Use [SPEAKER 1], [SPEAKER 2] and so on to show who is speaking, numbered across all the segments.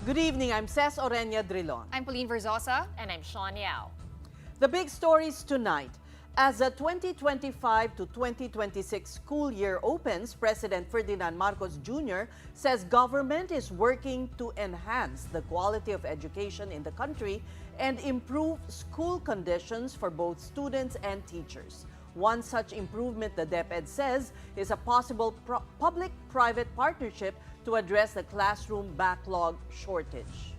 [SPEAKER 1] Good evening, I'm Ces Orenia Drilon.
[SPEAKER 2] I'm Pauline Verzosa.
[SPEAKER 3] And I'm Sean Yao.
[SPEAKER 1] The big stories tonight. As the 2025 to 2026 school year opens, President Ferdinand Marcos Jr. says government is working to enhance the quality of education in the country and improve school conditions for both students and teachers. One such improvement, the DepEd says, is a possible public-private partnership to address the classroom backlog shortage.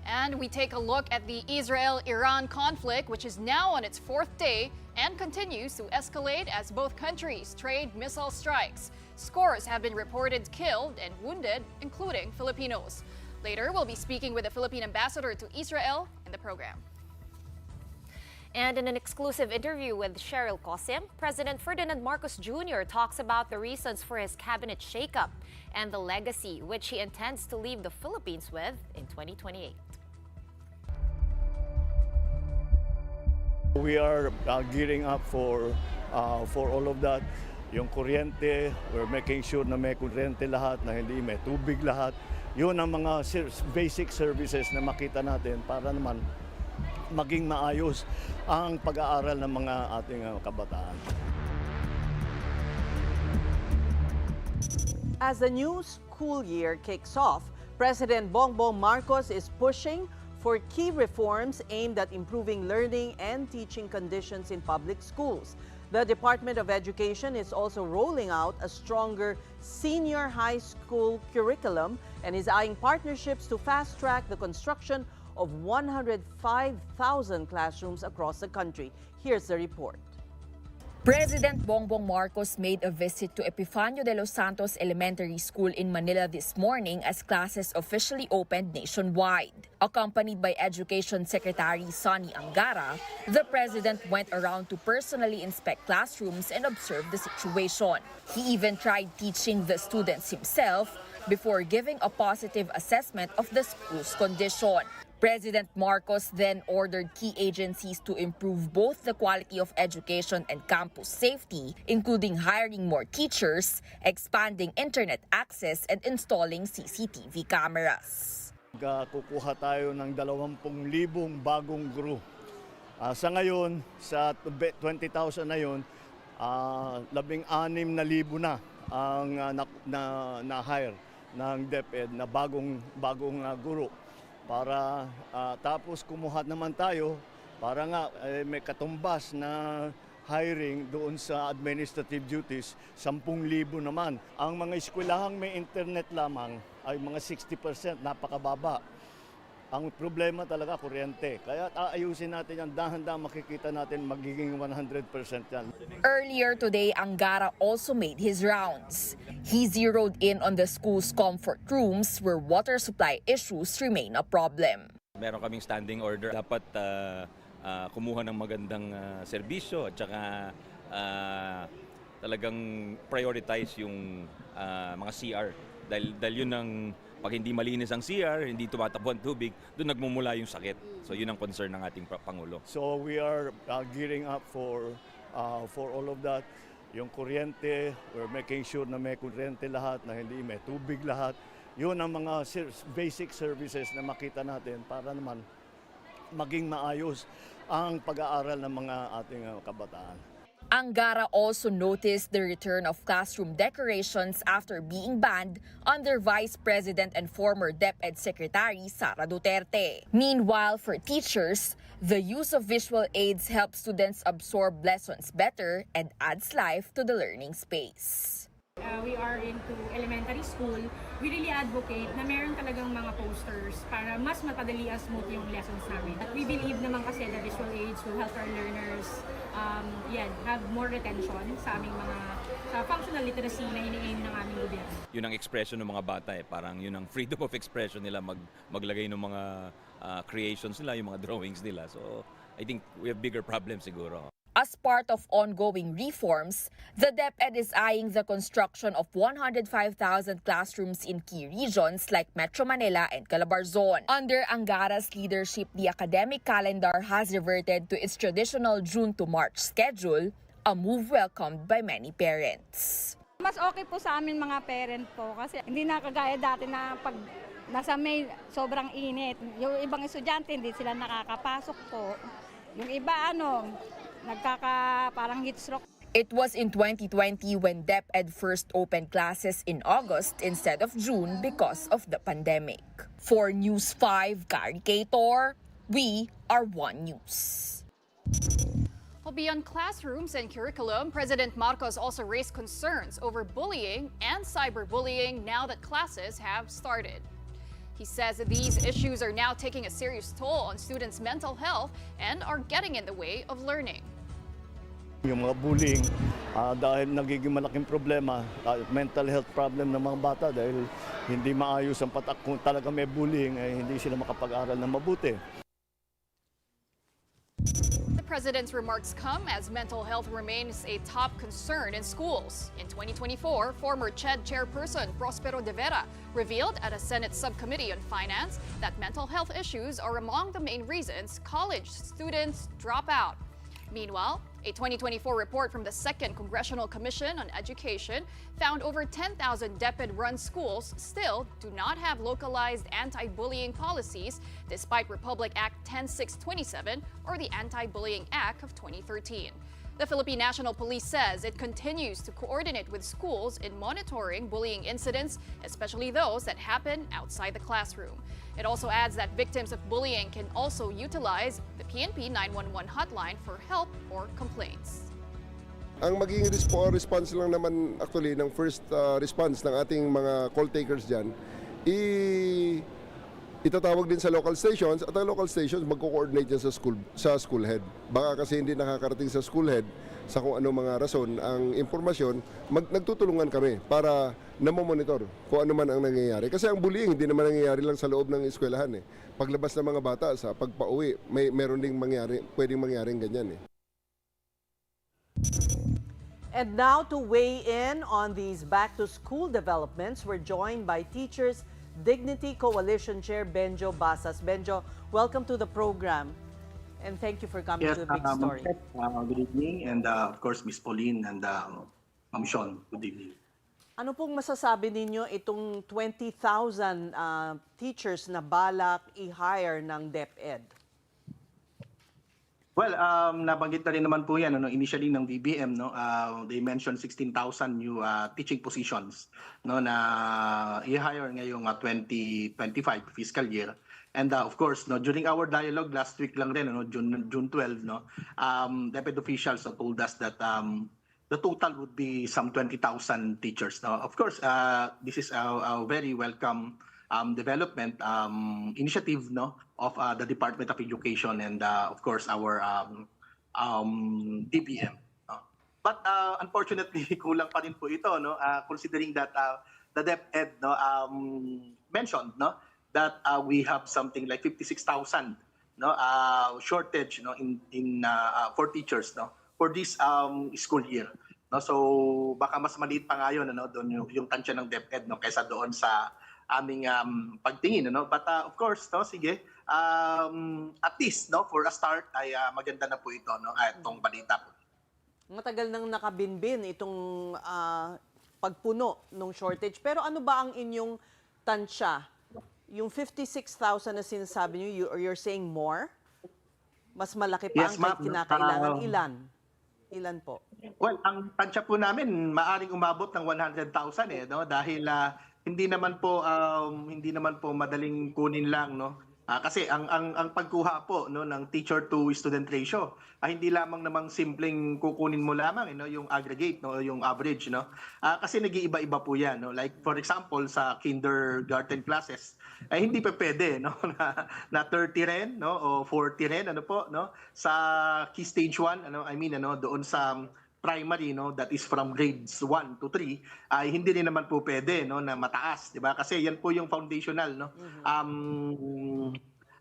[SPEAKER 2] And we take a look at the Israel-Iran conflict, which is now on its fourth day and continues to escalate as both countries trade missile strikes. Scores have been reported killed and wounded, including Filipinos. Later, we'll be speaking with the Philippine ambassador to Israel in the program.
[SPEAKER 3] And in an exclusive interview with Cheryl Cosim, President Ferdinand Marcos Jr. talks about the reasons for his cabinet shakeup and the legacy which he intends to leave the Philippines with in 2028.
[SPEAKER 4] We are gearing up for all of that. Yung kuryente, we're making sure na may kuryente lahat, na hindi may tubig lahat. Yun ang mga basic services na makita natin para naman maging maayos ang pag-aaral ng mga ating kabataan.
[SPEAKER 1] As the new school year kicks off, President Bongbong Marcos is pushing for key reforms aimed at improving learning and teaching conditions in public schools. The Department of Education is also rolling out a stronger senior high school curriculum and is eyeing partnerships to fast-track the construction of 105,000 classrooms across the country. Here's the report.
[SPEAKER 5] President Bongbong Marcos made a visit to Epifanio de los Santos Elementary School in Manila this morning as classes officially opened nationwide. Accompanied by Education Secretary Sonny Angara, the president went around to personally inspect classrooms and observe the situation. He even tried teaching the students himself before giving a positive assessment of the school's condition. President Marcos then ordered key agencies to improve both the quality of education and campus safety, including hiring more teachers, expanding internet access, and installing CCTV cameras.
[SPEAKER 4] Kukuha tayo ng 20,000 bagong guro. Sa ngayon, sa 20,000 na yun, 16,000 na ang na-hire ng DepEd na bagong guro. Para tapos kumuha naman tayo para nga may katumbas na hiring doon sa administrative duties, 10,000 naman. Ang mga eskwelahang may internet lamang ay mga 60%, napakababa. Ang problema talaga kuryente. Kaya ayusin natin yan, dahan-dahan makikita natin magiging 100% yan.
[SPEAKER 5] Earlier today, Angara also made his rounds. He zeroed in on the school's comfort rooms where water supply issues remain a problem.
[SPEAKER 6] Meron kaming standing order. Dapat kumuha ng magandang serbisyo at saka talagang prioritize yung mga CR. Dahil yun ang pag hindi malinis ang CR, hindi tumatakbo ang tubig, doon nagmumula yung sakit. So yun ang concern ng ating Pangulo.
[SPEAKER 4] So we are gearing up for all of that. Yung kuryente, we're making sure na may kuryente lahat, na hindi may tubig lahat. Yun ang mga basic services na makita natin para naman maging maayos ang pag-aaral ng mga ating kabataan.
[SPEAKER 5] Angara also noticed the return of classroom decorations after being banned under Vice President and former DepEd Secretary Sara Duterte. Meanwhile, for teachers, the use of visual aids helps students absorb lessons better and adds life to the learning space.
[SPEAKER 7] We are into elementary school. We really advocate na meron talagang mga posters para mas mapadali as smooth yung lessons namin. At we believe naman kasi the visual aids will help our learners have more retention sa aming mga sa functional literacy na ini-aim ng aming gobyerno.
[SPEAKER 6] Yun ang expression ng mga bata parang yun ang freedom of expression nila maglagay ng mga creations nila, yung mga drawings nila. So I think we have bigger problems siguro.
[SPEAKER 5] As part of ongoing reforms, the DepEd is eyeing the construction of 105,000 classrooms in key regions like Metro Manila and Calabarzon. Under Angara's leadership, the academic calendar has reverted to its traditional June to March schedule, a move welcomed by many parents.
[SPEAKER 8] Mas okay po sa amin mga parent po kasi hindi na kagaya dati na pag nasa may sobrang init. Yung ibang estudyante hindi sila nakakapasok po. Yung iba parang heat stroke.
[SPEAKER 5] It was in 2020 when DepEd first opened classes in August instead of June because of the pandemic. For News 5 Caricator, we are One News.
[SPEAKER 2] Well, beyond classrooms and curriculum, President Marcos also raised concerns over bullying and cyberbullying now that classes have started. He says that these issues are now taking a serious toll on students' mental health and are getting in the way of learning.
[SPEAKER 4] Yung mga bullying, dahil nagiging malaking problema, mental health problem ng mga bata dahil hindi maayos ang patak. Kung talaga may bullying, hindi sila makapag-aral ng mabuti.
[SPEAKER 2] The president's remarks come as mental health remains a top concern in schools. In 2024, former CHED chairperson Prospero De Vera revealed at a Senate subcommittee on finance that mental health issues are among the main reasons college students drop out. Meanwhile, a 2024 report from the Second Congressional Commission on Education found over 10,000 DepEd-run schools still do not have localized anti-bullying policies despite Republic Act 10627 or the Anti-Bullying Act of 2013. The Philippine National Police says it continues to coordinate with schools in monitoring bullying incidents, especially those that happen outside the classroom. It also adds that victims of bullying can also utilize the PNP 911 hotline for help or complaints.
[SPEAKER 9] Ang magiging response lang naman actually ng first response ng ating mga call takers dyan, itatawag din sa local stations at ang local stations magko-coordinate yan sa school head. Baka kasi hindi nakakarating sa school head sa kung ano mga rason ang impormasyon, nagtutulungan kami para namomonitor kung ano man ang nangyayari. Kasi ang bullying hindi naman nangyayari lang sa loob ng eskwelahan. Paglabas ng mga bata sa pagpauwi, meron ding pwedeng mangyaring ganyan.
[SPEAKER 1] And now to weigh in on these back-to-school developments, we're joined by Teachers Dignity Coalition Chair Benjo Basas. Benjo, welcome to the program. And thank you for coming to the big story.
[SPEAKER 10] Good evening, and of course, Miss Pauline and Ma'am Sean, good evening.
[SPEAKER 1] Ano pong masasabi ninyo itong 20,000 teachers na balak i-hire ng DepEd?
[SPEAKER 10] Well, nabanggit na rin naman po yan, initially ng DBM, they mentioned 16,000 new teaching positions na i-hire ngayong 2025 fiscal year. And of course, during our dialogue last week lang rin, June 12, DepEd officials told us that the total would be some 20,000 teachers. Of course, this is a very welcome development initiative of the Department of Education and of course our DBM. But unfortunately, kulang pa rin po ito, considering that the DepEd mentioned that we have something like 56,000 shortage for teachers for this school year. So baka mas maliit pa nga yun, doon yung tansya ng DepEd kaysa doon sa aming pagtingin. But of course, sige, at least for a start ay maganda na po ito, itong balita po.
[SPEAKER 1] Matagal nang nakabinbin itong pagpuno ng shortage. Pero ano ba ang inyong tansya? Yung 56,000 na sinasabi niyo, you're saying more? Mas malaki pa ang kinakailangan. Ilan po?
[SPEAKER 10] Well, ang tansya po namin maaring umabot ng 100,000 dahil hindi naman po madaling kunin lang kasi ang pagkuha po ng teacher to student ratio hindi lamang namang simpleng kukunin mo lamang yung aggregate yung average kasi nag-iiba-iba po yan like for example sa kindergarten classes ay hindi pa pwede na 30 rin o 40 rin sa key stage 1 doon sa primary that is from grades 1 to 3 ay hindi rin naman po pwede na mataas, di ba? Kasi yan po yung foundational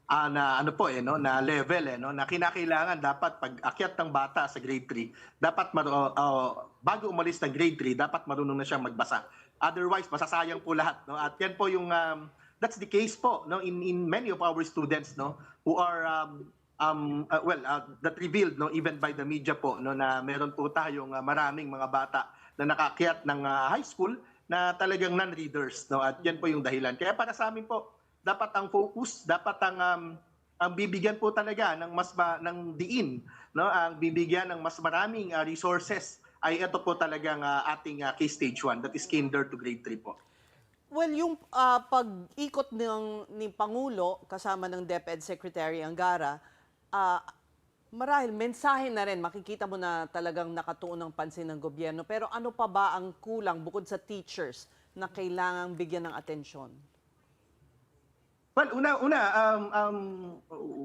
[SPEAKER 10] na level na kinakailangan dapat pag akyat ng bata sa grade 3 dapat bago umalis ng grade 3 dapat marunong na siyang magbasa. Otherwise masasayang po lahat at yan po yung that's the case po in many of our students who are that revealed even by the media po na meron po tayong maraming mga bata na nakakyat ng high school na talagang non-readers at yan po yung dahilan. Kaya para sa amin po dapat ang focus, dapat ang bibigyan po talaga ng ng diin, no, ang bibigyan ng mas maraming resources ay ito po talagang ating K-Stage 1, that is kinder to grade 3 po.
[SPEAKER 1] Well, yung pag-ikot ni Pangulo kasama ng DepEd Secretary Angara, marahil mensahe na rin, makikita mo na talagang nakatuon ng pansin ng gobyerno. Pero ano pa ba ang kulang bukod sa teachers na kailangang bigyan ng atensyon?
[SPEAKER 10] Well,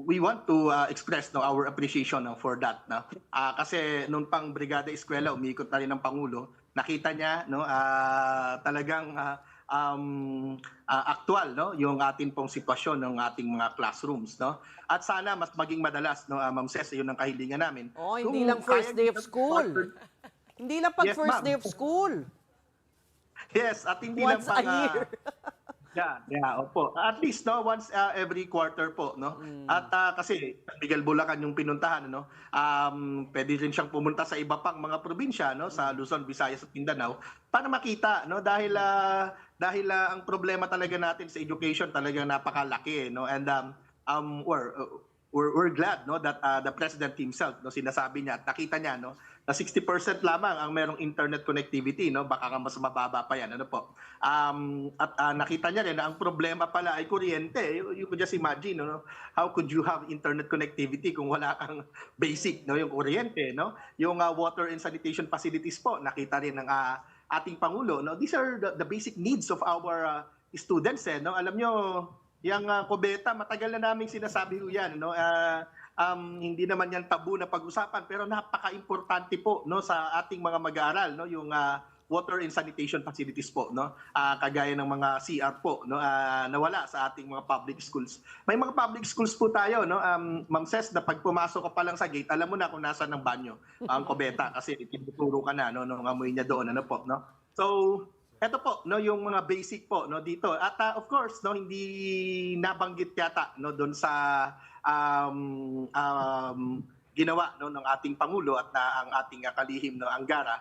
[SPEAKER 10] we want to express our appreciation for that. No? Kasi noon pang Brigada Eskwela, umiikot na rin ng Pangulo, nakita niya talagang aktual yung ating pong sitwasyon ng ating mga classrooms. No? At sana mas maging madalas, Ma'am Ces, yun ang kahilingan namin.
[SPEAKER 1] Oh, hindi lang first day of school. Hindi lang pag
[SPEAKER 10] Yes,
[SPEAKER 1] first
[SPEAKER 10] ma'am.
[SPEAKER 1] day of school.
[SPEAKER 10] Yes, at hindi
[SPEAKER 1] Once
[SPEAKER 10] lang
[SPEAKER 1] a year.
[SPEAKER 10] Opo. At least once every quarter po, no. At kasi Miguel Bulacan yung pinuntahan, no. Pwede rin siyang pumunta sa iba pang mga probinsya, no, sa Luzon, Visayas at Mindanao para makita, no, dahil ang problema talaga natin sa education talagang napakalaki, no. And we're glad, no, that the president himself, no, sinasabi niya at nakita niya, no, na 60% lamang ang merong internet connectivity, no, baka mas mababa pa yan, ano po. At nakita niya rin na ang problema pala ay kuryente. You could just imagine, no, how could you have internet connectivity kung wala kang basic, no, yung kuryente, no, yung water and sanitation facilities po, nakita rin ng ating Pangulo, no. These are the basic needs of our students, no. Alam nyo, yung kubeta, matagal na namin sinasabi yan, no. Hindi naman yan tabu na pag-usapan, pero napaka-importante po, no, sa ating mga mag-aaral, no, yung water and sanitation facilities po, no, kagaya ng mga CR po, no, nawala sa ating mga public schools. May mga public schools po tayo, no, Ma'am Ces, na pag pumasok ka pa lang sa gate, alam mo na kung nasaan ng banyo ang kubeta kasi tinuturo ka na, no, nung amoy niya doon, ano po, no. So eto po, no, yung mga basic po, no, dito. At of course, no, hindi nabanggit yata, no, doon sa ginawa, no, ng ating Pangulo at ang ating kalihim, no, Angara.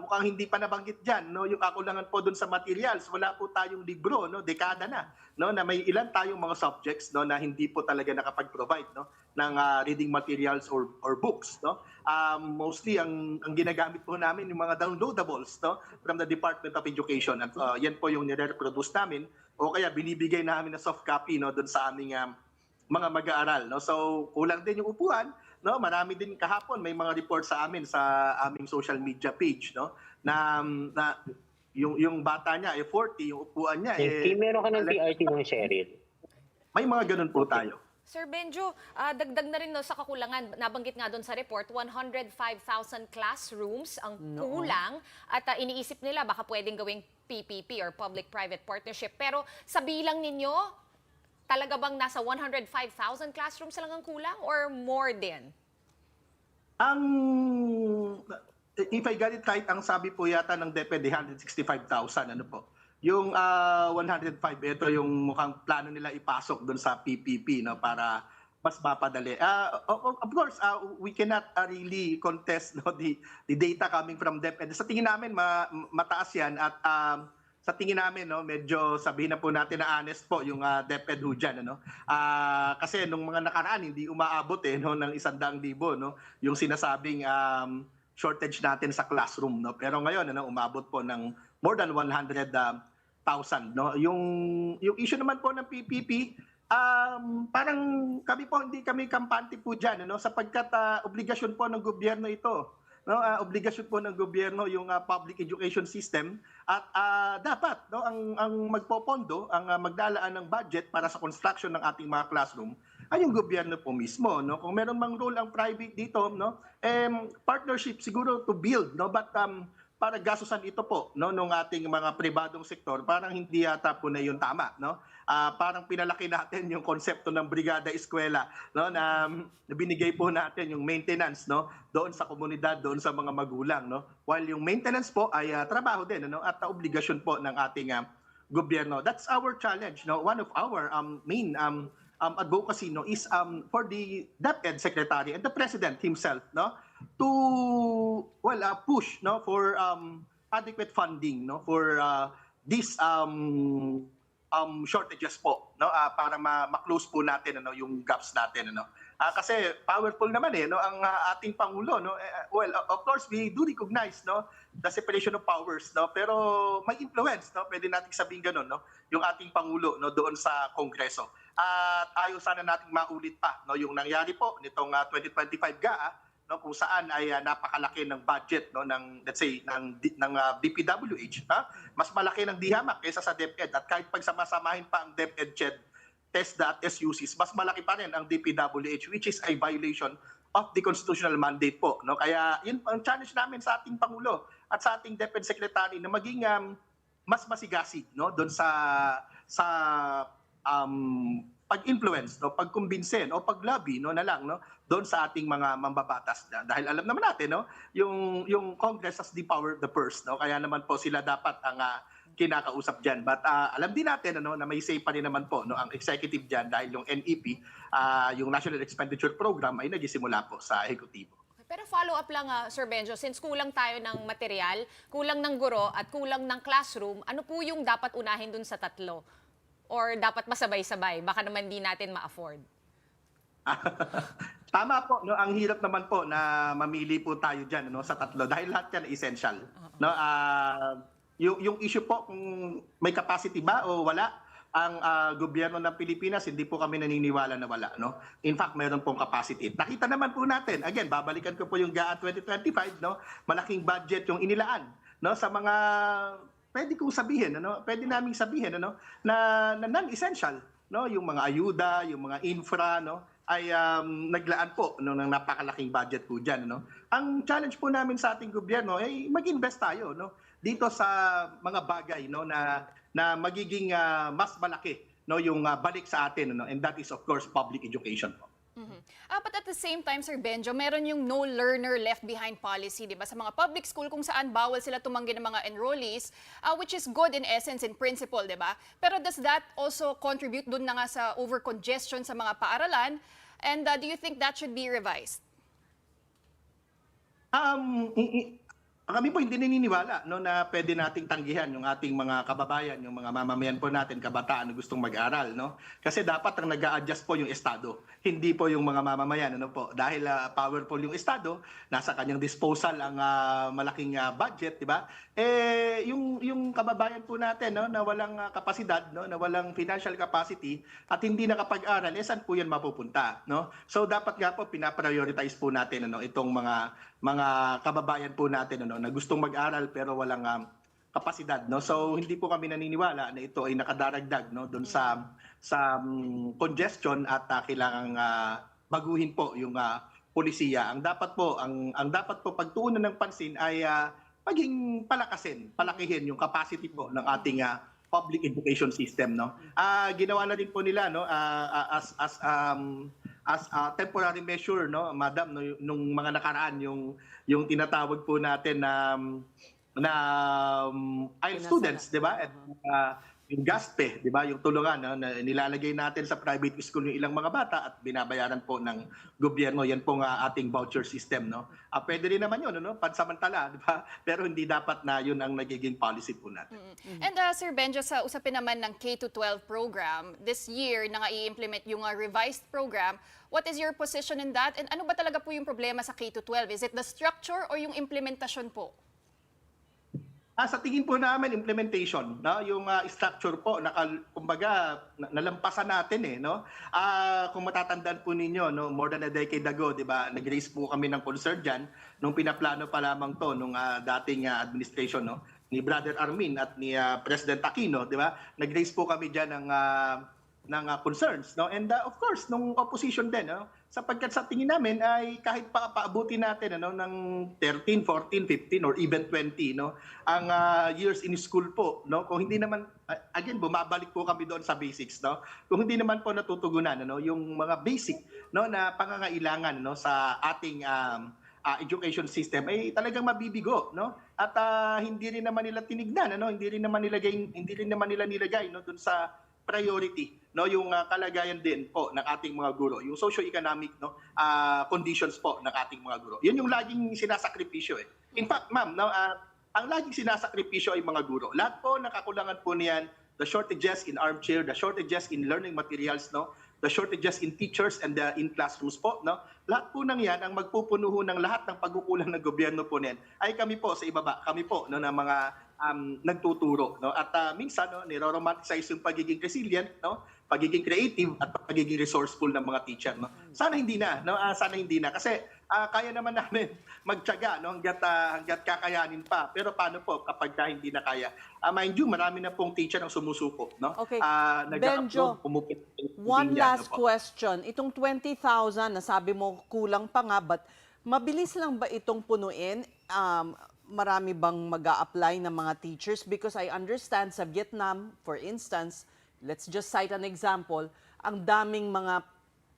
[SPEAKER 10] Mukhang hindi pa nabanggit diyan, no, yung kakulangan po doon sa materials. Wala po tayong libro, no, dekada na, no, na may ilan tayong mga subjects, no, na hindi po talaga nakapag-provide, no, ng reading materials or books, no. Mostly ang ginagamit po namin yung mga downloadables, no, from the Department of Education, at yan po yung nire-reproduce namin o kaya binibigay namin na soft copy, no, doon sa aming mga mag-aaral, no. So kulang din yung upuan, no. Marami din kahapon may mga report sa amin sa aming social media page, no, na yung bata niya ay 40, yung upuan niya
[SPEAKER 11] meron ka ng PRT ng Cheryl.
[SPEAKER 10] May mga ganun po tayo.
[SPEAKER 3] Sir Benjo, dagdag na rin sa kakulangan, nabanggit nga doon sa report, 105,000 classrooms ang kulang at iniisip nila baka pwedeng gawing PPP or Public-Private Partnership. Pero sa bilang ninyo, talaga bang nasa 105,000 classrooms lang ang kulang or more din?
[SPEAKER 10] If I got it right, ang sabi po yata ng DepEd, 165,000, ano po. Yung 105, ito yung mukhang plano nila ipasok doon sa PPP, no, para mas mapadali. Of course, we cannot really contest, no, the data coming from DepEd. Sa tingin namin mataas yan at sa tingin namin, no, medyo sabihin na po natin na honest po yung DepEd ho dyan, ano. Kasi nung mga nakaraan hindi umaabot no ng 100,000, no, yung sinasabing shortage natin sa classroom, no. Pero ngayon umabot po ng more than 100,000, no. Yung issue naman po ng PPP, parang kami po hindi kami kampante po diyan, no, sapagkat obligasyon po ng gobyerno ito. No, obligasyon po ng gobyerno yung public education system at dapat, no, ang magpopondo, ang maglalaan ng budget para sa construction ng ating mga classroom ay yung gobyerno po mismo, no. Kung meron mang role ang private dito, no, partnership siguro to build, no, but para gastusan ito po, no, nung ating mga pribadong sektor, parang hindi yata po na yun tama, no. Parang pinalaki natin yung konsepto ng Brigada Eskwela, no, na binigay po natin yung maintenance, no, doon sa komunidad, doon sa mga magulang, no. While yung maintenance po ay trabaho din, no, at obligasyon po ng ating gobyerno. That's our challenge, no. One of our main advocacy, no, is for the DepEd Secretary and the President himself, no, to push, no, for adequate funding, no, for this shortages po, no, para ma-close po natin yung gaps natin, kasi powerful naman ang ating pangulo, well, of course we do recognize the separation of powers, pero may influence, pwede nating sabihin ganun, yung ating pangulo doon sa Kongreso. At ayaw sana nating maulit pa yung nangyari po nitong 2025 GAA, kung saan ay napakalaki ng budget ng, let's say, ng DPWH, mas malaki ng DHAMAC kaysa sa DepEd, at kahit pagsamasamahin pa ang DepEd, TESDA at SUCs, mas malaki pa rin ang DPWH, which is a violation of the constitutional mandate po. Kaya yun ang challenge namin sa ating Pangulo at sa ating DepEd Secretary na maging mas masigasig doon sa pag-influence, pag-kumbinse, pag-lobby na lang doon sa ating mga mambabatas. Dahil alam naman natin yung Congress has the power of the purse, kaya naman po sila dapat ang kinakausap diyan. But alam din natin na may say pa rin naman po ang executive diyan, dahil yung NEP, yung National Expenditure Program, ay nagsisimula po sa ehekutibo.
[SPEAKER 3] Pero follow up lang, Sir Benjo, since kulang tayo ng material, kulang ng guro at kulang ng classroom, ano po yung dapat unahin dun sa tatlo? Or dapat masabay-sabay? Baka naman di natin ma-afford.
[SPEAKER 10] Tama po, ang hirap naman po na mamili po tayo diyan sa tatlo, dahil lahat yan essential. Yung issue po kung may capacity ba o wala, ang gobyerno ng Pilipinas, hindi po kami naniniwala na wala. In fact, mayroon pong capacity. Nakita naman po natin, again, babalikan ko po yung GAA 2025, malaking budget yung inilaan sa mga pwede kong sabihin, pwede naming sabihin na non-essential, yung mga ayuda, yung mga infra, ay naglaan po ng napakalaking budget po diyan, Ang challenge po namin sa ating gobyerno ay mag-invest tayo, dito sa mga bagay, na magiging mas malaki, yung balik sa atin, and that is of course public education po.
[SPEAKER 2] But at the same time, Sir Benjo, meron yung no learner left behind policy, di ba? Sa mga public school kung saan bawal sila tumanggi ng mga enrollees, which is good in essence, in principle, di ba? Pero does that also contribute dun na nga sa over-congestion sa mga paaralan? And do you think that should be revised?
[SPEAKER 10] Kami po hindi naniniwala na pwede nating tanggihan yung ating mga kababayan, yung mga mamamayan po natin, kabataan na gustong mag-aral, Kasi dapat ang nag-a-adjust po yung Estado, hindi po yung mga mamamayan, po. Dahil powerful yung Estado, nasa kanyang disposal ang malaking budget, di ba? Yung kababayan po natin, na walang kapasidad, na walang financial capacity at hindi nakapag-aral, saan po yan mapupunta, So dapat nga po pinaprioritize po natin itong mga kababayan po natin na gustong mag-aral pero walang kapasidad, So hindi po kami naniniwala na ito ay nakadaragdag doon sa congestion at kailangang baguhin po yung polisiya. Ang dapat po pagtuunan ng pansin ay maging palakihin yung capacity po ng ating public education system, Ginawa na din po nila as a temporary measure, madam, nung mga nakaraan yung tinatawag po natin na IELTS students, di ba? At yung GASPE, di ba? Yung tulungan na nilalagay natin sa private school yung ilang mga bata at binabayaran po ng gobyerno. Yan po ating voucher system, Pwede rin naman yun, pansamantala, di ba? Pero hindi dapat na yun ang nagiging policy po natin.
[SPEAKER 2] And Sir Benjo, sa usapin naman ng K-12 program, this year na nga i-implement yung revised program, what is your position in that? And ano ba talaga po yung problema sa K-12? Is it the structure or yung implementasyon po?
[SPEAKER 10] Sa tingin po namin, implementation, yung structure po, kumbaga, nalampasan natin Kung matatandaan po ninyo, more than a decade ago, di ba, nag-raise po kami ng concern dyan, nung pinaplano pa lamang to, nung dating administration, ni Brother Armin at ni President Aquino, di ba, nag-raise po kami dyan ng concerns, And of course, nung opposition din, sapagkat sa tingin namin ay kahit paabuti natin ng 13, 14, 15 or even 20 ang years in school po, kung hindi naman again bumabalik po kami doon sa basics, kung hindi naman po natutugunan yung mga basic na pangangailangan sa ating education system ay talagang mabibigo, at hindi rin naman nila tinignan, hindi rin naman nila nilagay doon sa priority, yung kalagayan din po ng ating mga guro, yung socio-economic conditions po ng ating mga guro. Yun yung laging sinasakripisyo. In fact, ma'am, ang laging sinasakripisyo ay mga guro. Lahat po nakakulangan po niyan the shortages in armchair, the shortages in learning materials, no? The shortages in teachers and in classrooms po, no? Lahat po ng yan ang magpupuno ho ng lahat ng pagkukulang ng gobyerno po niyan ay kami po sa ibaba, kami po no ng mga nagtuturo, no? At minsan no niro-romanticize yung pagiging resilient, no? Pagiging creative at pagiging resourceful ng mga teacher, no? Sana hindi na, no? Sana hindi na kasi kaya naman namin magtiyaga no hangga't kakayanin pa. Pero paano po kapag hindi na kaya? Mind you, marami na pong teacher ang sumusuko, no?
[SPEAKER 1] Okay.
[SPEAKER 10] Nag-upload,
[SPEAKER 1] One last question. Itong 20,000 na sabi mo kulang pa nga, but mabilis lang ba itong punuin? Marami bang mag-a-apply ng mga teachers? Because I understand sa Vietnam, for instance, let's just cite an example, ang daming mga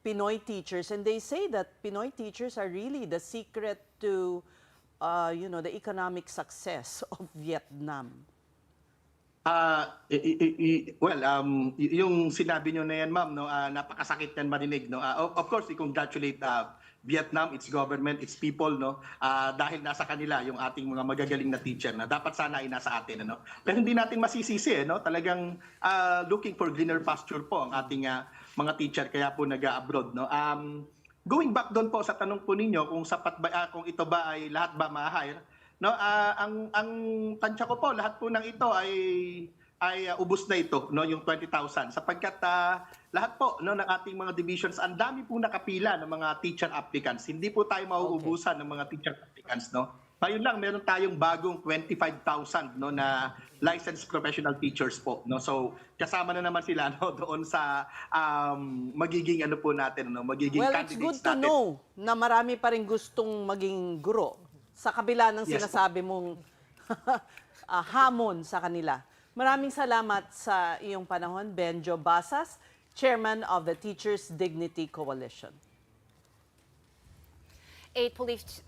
[SPEAKER 1] Pinoy teachers, and they say that Pinoy teachers are really the secret to, the economic success of Vietnam.
[SPEAKER 10] Yung sinabi nyo na yan, ma'am, no, napakasakit yan marinig, no. Of course, we congratulate Vietnam, its government, its people, no, dahil nasa kanila yung ating mga magagaling na teacher na dapat sana ay nasa atin, ano. Pero hindi natin masisisi, no, talagang looking for greener pasture po ang ating mga teacher, kaya po nag-abroad, no. Going back doon po sa tanong po ninyo kung sapat ba, kung ito ba ay lahat ba ma-hire, no, ang tansya ko po lahat po ng ito ay ubos na ito, no, yung 20,000 sapagkat lahat po no ng ating mga divisions, ang dami po nakapila ng mga teacher applicants. Hindi po tayo mauubusan ng mga teacher applicants, no. Ngayon lang meron tayong bagong 25,000 no na licensed professional teachers po, no. So kasama na naman sila no doon sa magiging ano po natin, no, magiging
[SPEAKER 1] Well, it's
[SPEAKER 10] candidates
[SPEAKER 1] good to
[SPEAKER 10] natin.
[SPEAKER 1] know na marami pa rin gustong maging guro sa kabila ng
[SPEAKER 10] Yes,
[SPEAKER 1] sinasabi mong hamon sa kanila. Maraming salamat sa iyong panahon, Benjo Basas, Chairman of the Teachers Dignity Coalition.
[SPEAKER 3] 8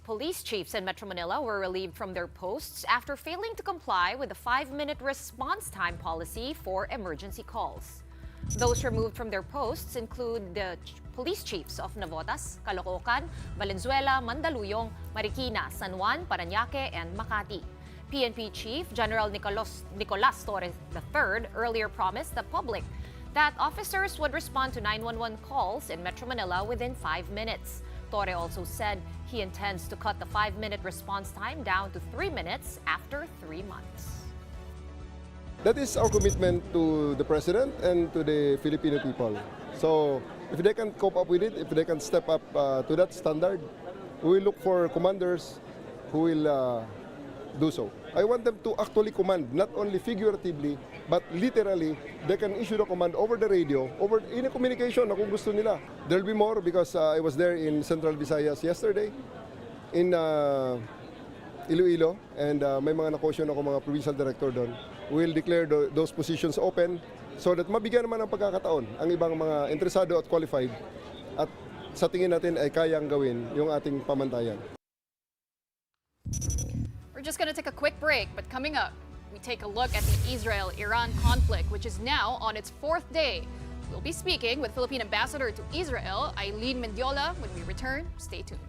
[SPEAKER 3] police chiefs in Metro Manila were relieved from their posts after failing to comply with the 5-minute response time policy for emergency calls. Those removed from their posts include the police chiefs of Navotas, Caloocan, Valenzuela, Mandaluyong, Marikina, San Juan, Parañaque, and Makati. PNP Chief General Nicolas Torres III earlier promised the public that officers would respond to 911 calls in Metro Manila within 5 minutes. Torre also said he intends to cut the 5-minute response time down to 3 minutes after 3 months.
[SPEAKER 9] That is our commitment to the President and to the Filipino people. So if they can cope up with it, if they can step up to that standard, we will look for commanders who will do so. I want them to actually command, not only figuratively, but literally, they can issue the command over the radio, over in a communication na kung gusto nila. There will be more because I was there in Central Visayas yesterday, in Iloilo, and may mga nakosyon ako mga provincial director doon. We will declare those positions open so that mabigyan naman ng pagkakataon ang ibang mga interesado at qualified at sa tingin natin ay kayang gawin yung ating pamantayan.
[SPEAKER 2] We're just going to take a quick break, but coming up, we take a look at the Israel-Iran conflict, which is now on its 4th day. We'll be speaking with Philippine Ambassador to Israel, Eileen Mendiola, when we return. Stay tuned.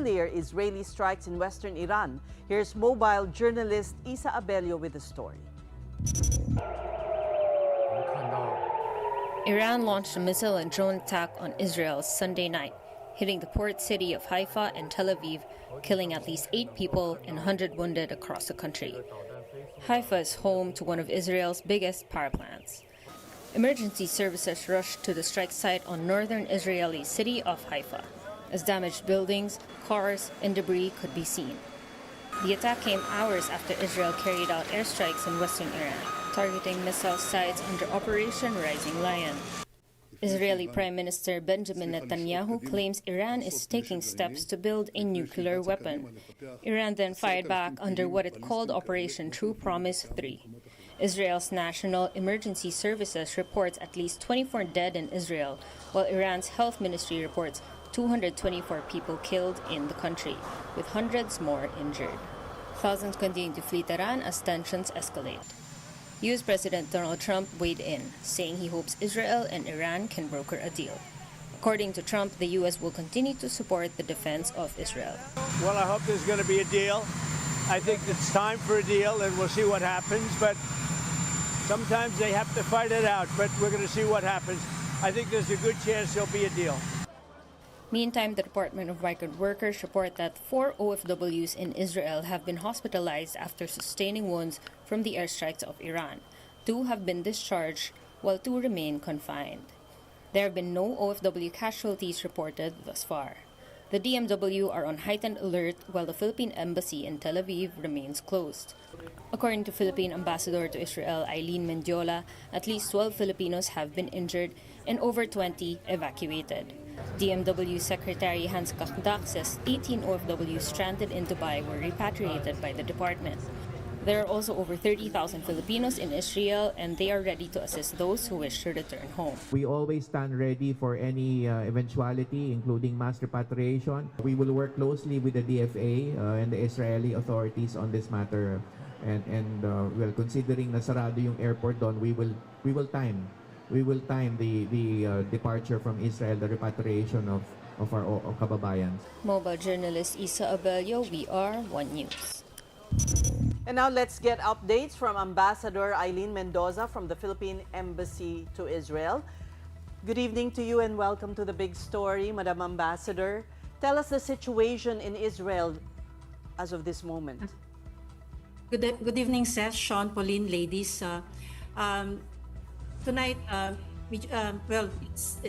[SPEAKER 1] earlier Israeli strikes in western Iran. Here's mobile journalist Isa Abelio with the story.
[SPEAKER 12] Iran launched a missile and drone attack on Israel Sunday night, hitting the port city of Haifa and Tel Aviv, killing at least 8 people and 100 wounded across the country. Haifa is home to one of Israel's biggest power plants. Emergency services rushed to the strike site on northern Israeli city of Haifa, as damaged buildings, cars, and debris could be seen. The attack came hours after Israel carried out airstrikes in western Iran, targeting missile sites under Operation Rising Lion. Israeli Prime Minister Benjamin Netanyahu claims Iran is taking steps to build a nuclear weapon. Iran then fired back under what it called Operation True Promise 3. Israel's National Emergency Services reports at least 24 dead in Israel, while Iran's health ministry reports 224 people killed in the country, with hundreds more injured. Thousands continue to flee Tehran as tensions escalate. U.S. President Donald Trump weighed in, saying he hopes Israel and Iran can broker a deal. According to Trump, the U.S. will continue to support the defense of Israel.
[SPEAKER 13] Well, I hope there's going to be a deal. I think it's time for a deal, and we'll see what happens. But sometimes they have to fight it out, but we're going to see what happens. I think there's a good chance there'll be a deal.
[SPEAKER 12] Meantime, the Department of Migrant Workers report that 4 OFWs in Israel have been hospitalized after sustaining wounds from the airstrikes of Iran. 2 have been discharged, while 2 remain confined. There have been no OFW casualties reported thus far. The DMW are on heightened alert while the Philippine Embassy in Tel Aviv remains closed. According to Philippine Ambassador to Israel Eileen Mendiola, at least 12 Filipinos have been injured and over 20 evacuated. DMW Secretary Hans Kakdak says 18 OFWs stranded in Dubai were repatriated by the department. There are also over 30,000 Filipinos in Israel, and they are ready to assist those who wish to return home.
[SPEAKER 14] We always stand ready for any eventuality, including mass repatriation. We will work closely with the DFA and the Israeli authorities on this matter. And well, considering na sarado yung airport doon, we will time the departure from Israel, the repatriation of our kababayans.
[SPEAKER 12] Mobile journalist Isa Abelio, VR1 News.
[SPEAKER 1] And now let's get updates from Ambassador Eileen Mendoza from the Philippine Embassy to Israel. Good evening to you and welcome to the big story, Madam Ambassador. Tell us the situation in Israel as of this moment.
[SPEAKER 15] Good evening, Seth, Sean, Pauline, ladies. Tonight, it's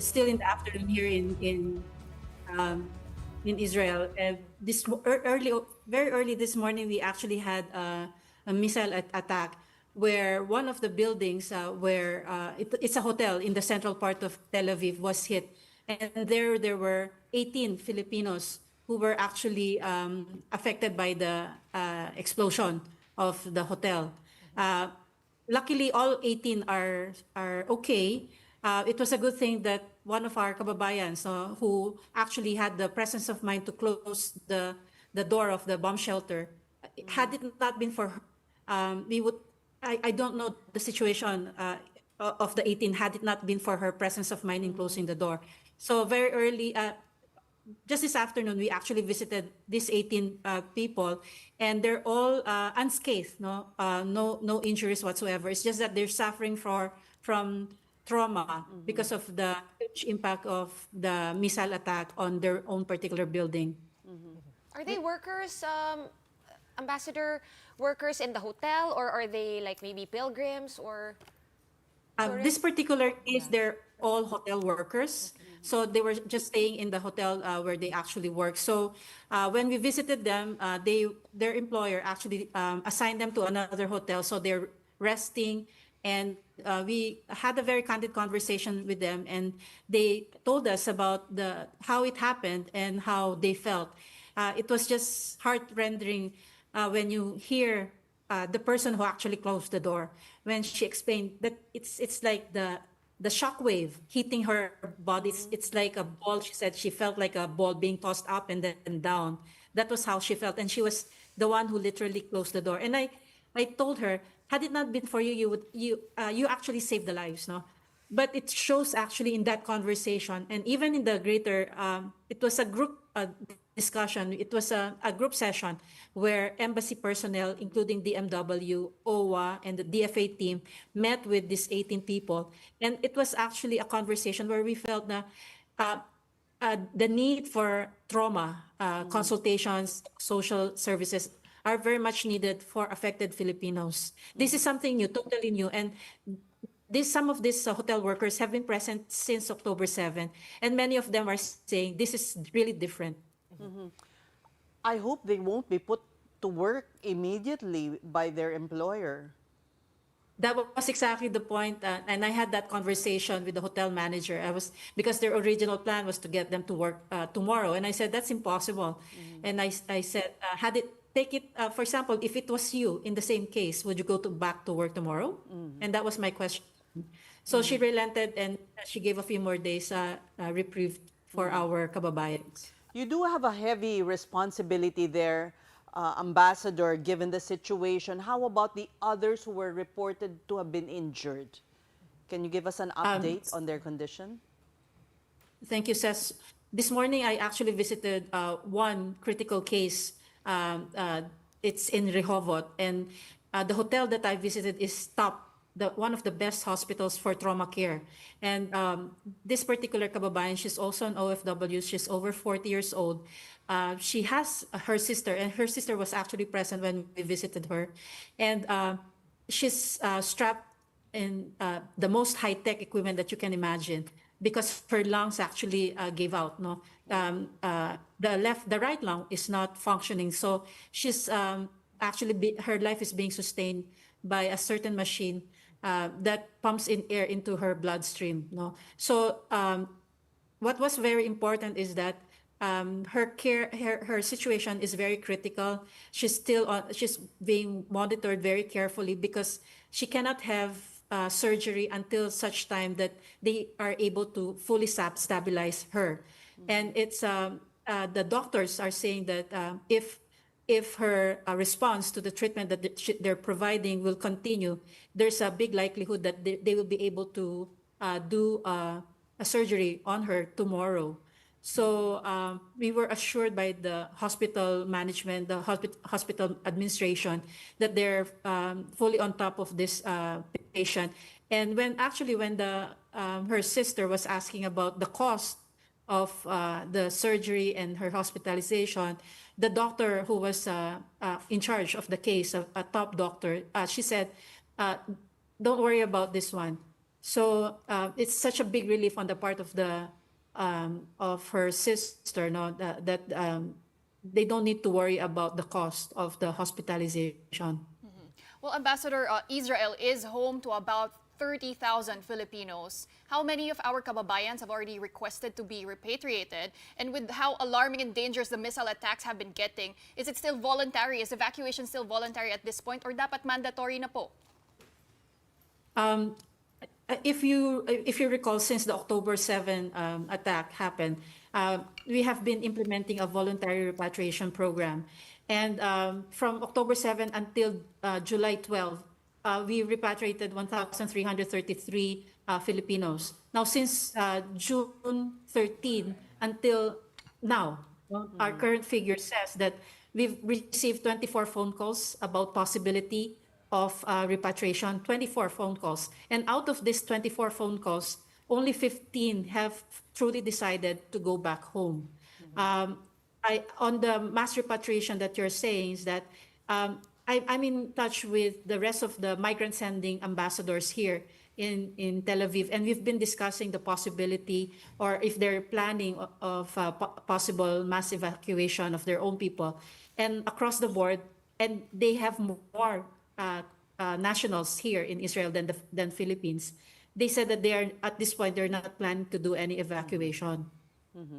[SPEAKER 15] still in the afternoon here in Israel. Very early this morning, we actually had a missile attack where one of the buildings, it's a hotel in the central part of Tel Aviv, was hit, and there were 18 Filipinos who were actually affected by the explosion of the hotel. Luckily, all 18 are okay. It was a good thing that one of our kababayans who actually had the presence of mind to close the door of the bomb shelter, had it not been for her, I don't know the situation of the 18 had it not been for her presence of mind in closing the door. So very early, just this afternoon, we actually visited these 18 people, and they're all unscathed, no injuries whatsoever. It's just that they're suffering from trauma because of the huge impact of the missile attack on their own particular building.
[SPEAKER 3] Are they workers, Ambassador, workers in the hotel, or are they like maybe pilgrims or
[SPEAKER 15] this particular case, they're all hotel workers. So they were just staying in the hotel where they actually work. So when we visited them, their employer actually assigned them to another hotel. So they're resting, and we had a very candid conversation with them, and they told us about how it happened and how they felt. It was just heart-rending when you hear the person who actually closed the door, when she explained that it's like the shockwave hitting her body. It's like a ball. She said she felt like a ball being tossed up and then down. That was how she felt, and she was the one who literally closed the door. And I told her, had it not been for you, you actually saved the lives, no? But it shows actually in that conversation, and even in the greater, it was a group discussion. It was a group session where embassy personnel, including DMW, OWA, and the DFA team, met with these 18 people. And it was actually a conversation where we felt that the need for trauma consultations, social services are very much needed for affected Filipinos. This is something new, totally new. And some of these hotel workers have been present since October 7, and many of them are saying this is really different.
[SPEAKER 1] I hope they won't be put to work immediately by their employer.
[SPEAKER 15] That was exactly the point, and I had that conversation with the hotel manager. Because their original plan was to get them to work tomorrow, and I said that's impossible. And I said, for example, if it was you in the same case, would you go back to work tomorrow? And that was my question. So she relented and she gave a few more days reprieve for our kababayans.
[SPEAKER 1] You do have a heavy responsibility there, Ambassador, given the situation. How about the others who were reported to have been injured? Can you give us an update on their condition?
[SPEAKER 15] Thank you, Seth. This morning, I actually visited one critical case. It's in Rehovot, and the hotel that I visited is one of the best hospitals for trauma care. And this particular kababayan, she's also an OFW. She's over 40 years old. She has her sister, and her sister was actually present when we visited her. And she's strapped in the most high-tech equipment that you can imagine, because her lungs actually gave out. No, the right lung is not functioning. So she's her life is being sustained by a certain machine that pumps in air into her bloodstream. No, so what was very important is that her situation is very critical. She's being monitored very carefully because she cannot have surgery until such time that they are able to fully stabilize her. And it's the doctors are saying that if her response to the treatment that they're providing will continue, there's a big likelihood that they will be able to do a surgery on her tomorrow. So we were assured by the hospital management, the hospital administration, that they're fully on top of this patient. And when her sister was asking about the cost of the surgery and her hospitalization, the doctor who was in charge of the case, a top doctor, she said, "Don't worry about this one." So it's such a big relief on the part of her sister, no, that they don't need to worry about the cost of the hospitalization.
[SPEAKER 2] Well, Ambassador, Israel is home to about 30,000 Filipinos. How many of our kababayans have already requested to be repatriated? And with how alarming and dangerous the missile attacks have been getting, is it still voluntary? Is evacuation still voluntary at this point, or dapat mandatory na po?
[SPEAKER 15] If you recall, since the October 7 attack happened, we have been implementing a voluntary repatriation program. And from October 7 until July 12, we repatriated 1,333 Filipinos. Now, since June 13 until now, our current figure says that we've received 24 phone calls about possibility of repatriation, 24 phone calls. And out of these 24 phone calls, only 15 have truly decided to go back home. On the mass repatriation that you're saying is that I'm in touch with the rest of the migrant sending ambassadors here in Tel Aviv, and we've been discussing the possibility, or if they're planning of possible mass evacuation of their own people, and across the board, and they have more nationals here in Israel than Philippines. They said that at this point they're not planning to do any evacuation.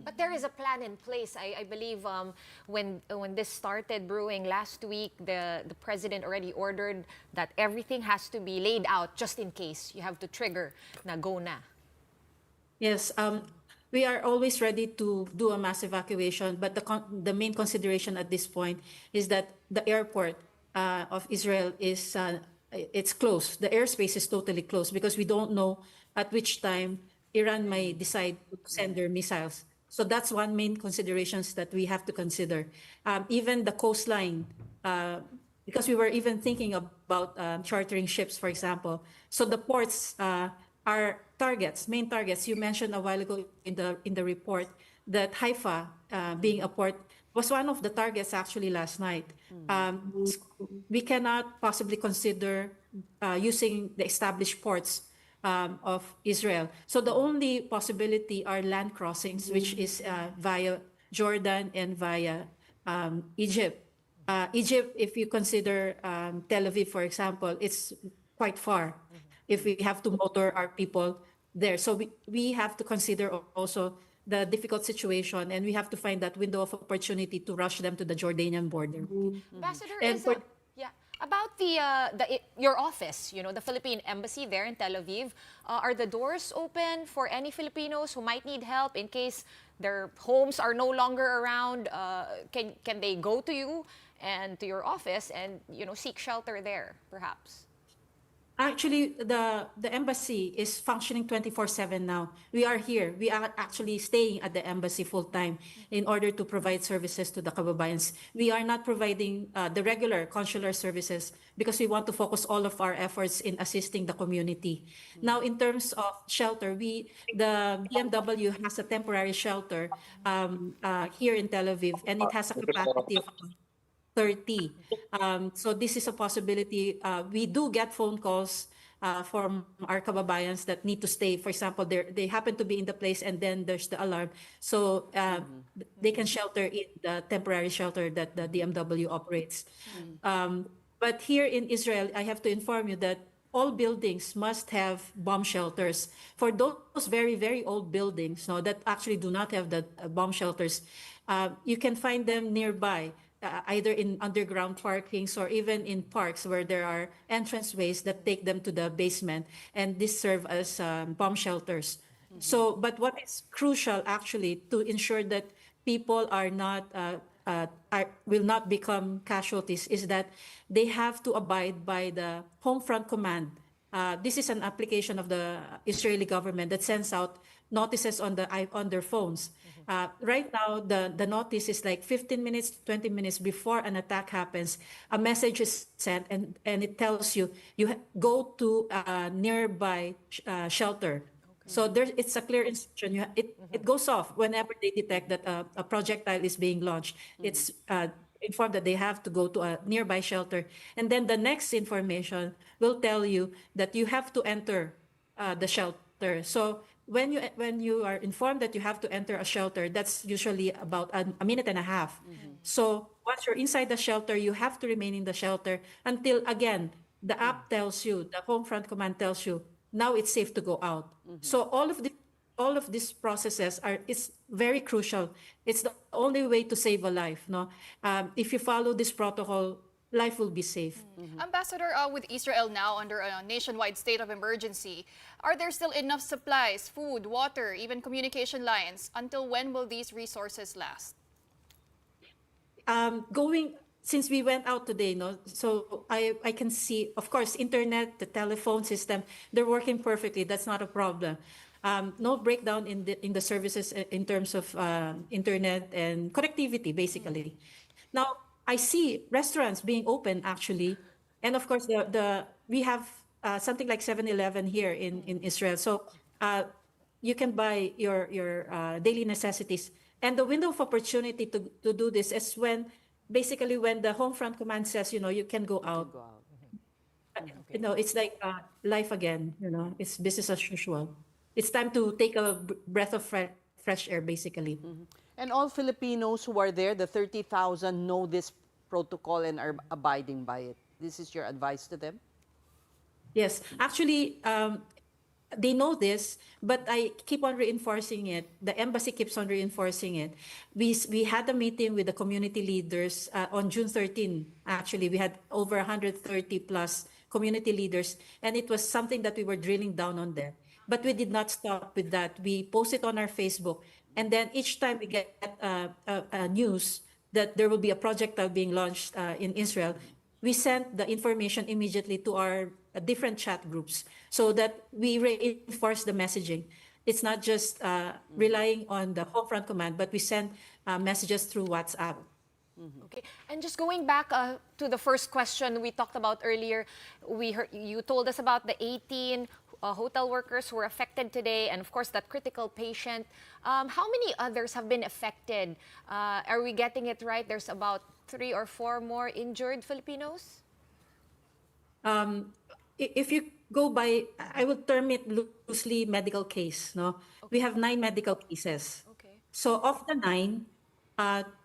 [SPEAKER 3] But there is a plan in place. I believe when this started brewing last week, the president already ordered that everything has to be laid out just in case you have to trigger na go na.
[SPEAKER 15] Yes, we are always ready to do a mass evacuation, but the main consideration at this point is that the airport of Israel is it's closed. The airspace is totally closed because we don't know at which time Iran may decide to send their missiles So that's one main considerations that we have to consider. Even the coastline, because we were even thinking about chartering ships, for example. So the ports are targets, main targets. You mentioned a while ago in the report that Haifa, being a port, was one of the targets actually last night. We cannot possibly consider using the established ports of Israel. So the only possibility are land crossings, which is via Jordan and via Egypt. Egypt, if you consider Tel Aviv, for example, it's quite far if we have to motor our people there. So we have to consider also the difficult situation, and we have to find that window of opportunity to rush them to the Jordanian border.
[SPEAKER 3] Ambassador,
[SPEAKER 15] And
[SPEAKER 3] about your office, the Philippine embassy there in Tel Aviv, are the doors open for any Filipinos who might need help in case their homes are no longer around? Can they go to you and to your office and seek shelter there, perhaps?
[SPEAKER 15] Actually, the embassy is functioning 24/7 now. We are here. We are actually staying at the embassy full time in order to provide services to the kababayans. We are not providing the regular consular services because we want to focus all of our efforts in assisting the community. Now, in terms of shelter, the BMW has a temporary shelter here in Tel Aviv, and it has a capacity of 30. So this is a possibility. We do get phone calls from our kababayans that need to stay. For example, they happen to be in the place and then there's the alarm. So they can shelter in the temporary shelter that the DMW operates. But here in Israel, I have to inform you that all buildings must have bomb shelters. For those very, very old buildings that actually do not have the bomb shelters, you can find them nearby. Either in underground parkings or even in parks where there are entranceways that take them to the basement, and this serve as bomb shelters. So, but what is crucial actually to ensure that people are not will not become casualties is that they have to abide by the Home Front Command. This is an application of the Israeli government that sends out notices on their phones. Right now, the notice is like 15 minutes, 20 minutes before an attack happens. A message is sent, and it tells you go to a nearby shelter. So it's a clear instruction. It goes off whenever they detect that a projectile is being launched. It's informed that they have to go to a nearby shelter, and then the next information will tell you that you have to enter the shelter. So when you are informed that you have to enter a shelter, that's usually about a minute and a half. So once you're inside the shelter, you have to remain in the shelter until again the app tells you, the Home Front Command tells you, now it's safe to go out. So all of these processes is very crucial. It's the only way to save a life. If you follow this protocol, life will be safe.
[SPEAKER 2] Ambassador, with Israel now under a nationwide state of emergency, are there still enough supplies, food, water, even communication lines? Until when will these resources last?
[SPEAKER 15] Since we went out today, so I can see, of course, internet, the telephone system, they're working perfectly. That's not a problem. No breakdown in the services in terms of internet and connectivity, basically. Now, I see restaurants being open actually, and of course we have something like 7-Eleven here in Israel. So you can buy your daily necessities, and the window of opportunity to do this is when the Home Front Command says you can go out. It's like life again. It's business as usual. It's time to take a breath of fresh air, basically.
[SPEAKER 1] And all Filipinos who are there, the 30,000, know this protocol and are abiding by it. This is your advice to them?
[SPEAKER 15] Yes, actually, they know this, but I keep on reinforcing it. The embassy keeps on reinforcing it. We had a meeting with the community leaders on June 13. Actually, we had over 130 plus community leaders, and it was something that we were drilling down on them. But we did not stop with that. We post it on our Facebook, and then each time we get news that there will be a projectile being launched in Israel, we sent the information immediately to our different chat groups so that we reinforce the messaging. It's not just relying on the home front command, but we send messages through WhatsApp.
[SPEAKER 3] Okay, and just going back to the first question we talked about earlier, we heard you told us about the 18 hotel workers who were affected today, and of course that critical patient. How many others have been affected? Are we getting it right? There's about 3 or 4 more injured Filipinos?
[SPEAKER 15] If you go by, I would term it loosely medical case. No, we have 9 medical cases.
[SPEAKER 3] Okay.
[SPEAKER 15] So of the 9,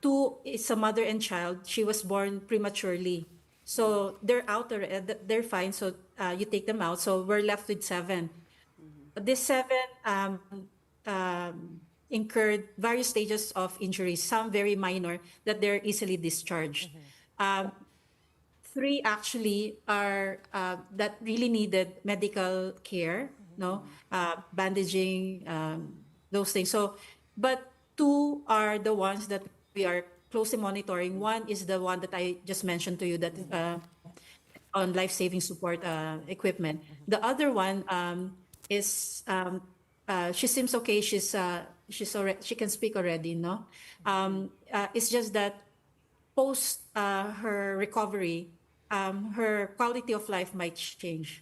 [SPEAKER 15] 2 is a mother and child. She was born prematurely. So they're out already, they're fine. So you take them out. So we're left with 7. These 7 incurred various stages of injuries, some very minor that they're easily discharged. 3 actually are that really needed medical care, no, bandaging, those things. So, but 2 are the ones that we are closely monitoring. 1 is the one that I just mentioned to you, that on life-saving support equipment. The other one is she seems okay. She's already, she can speak already, no. It's just that post her recovery, her quality of life might change.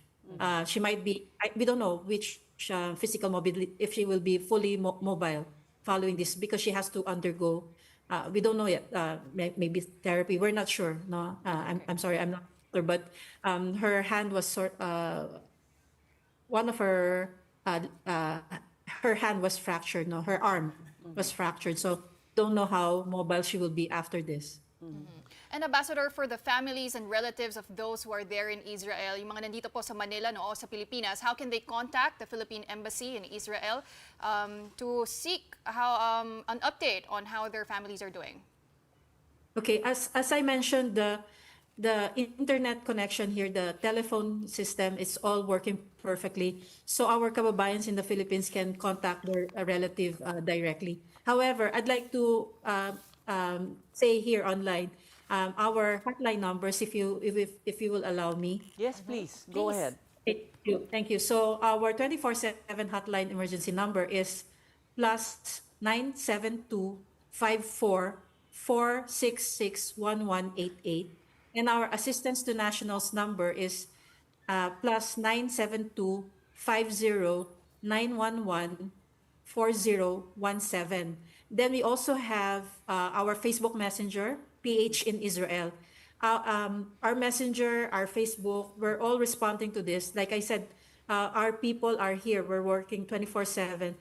[SPEAKER 15] She might be, we don't know which physical mobility, if she will be fully mobile following this, because she has to undergo, we don't know yet, maybe therapy. We're not sure. No, I'm sorry, I'm not sure, but her hand was one of her hand was fractured. No, her arm was fractured. So don't know how mobile she will be after this.
[SPEAKER 2] And Ambassador, for the families and relatives of those who are there in Israel, yung mga nandito po sa Manila, no, o sa Pilipinas, how can they contact the Philippine Embassy in Israel to seek an update on how their families are doing?
[SPEAKER 15] Okay, as I mentioned, the internet connection here, the telephone system, is all working perfectly. So our kababayans in the Philippines can contact their relative directly. However, I'd like to say here online, our hotline numbers, if you will allow me.
[SPEAKER 1] Yes, please. Go ahead.
[SPEAKER 15] Thank you. So our 24/7 hotline emergency number is +972 54 466 1188, and our assistance to nationals number is +972 50 911 4017. Then we also have our Facebook Messenger, PH in Israel. Our Messenger, our Facebook, we're all responding to this. Like I said, our people are here. We're working 24/7.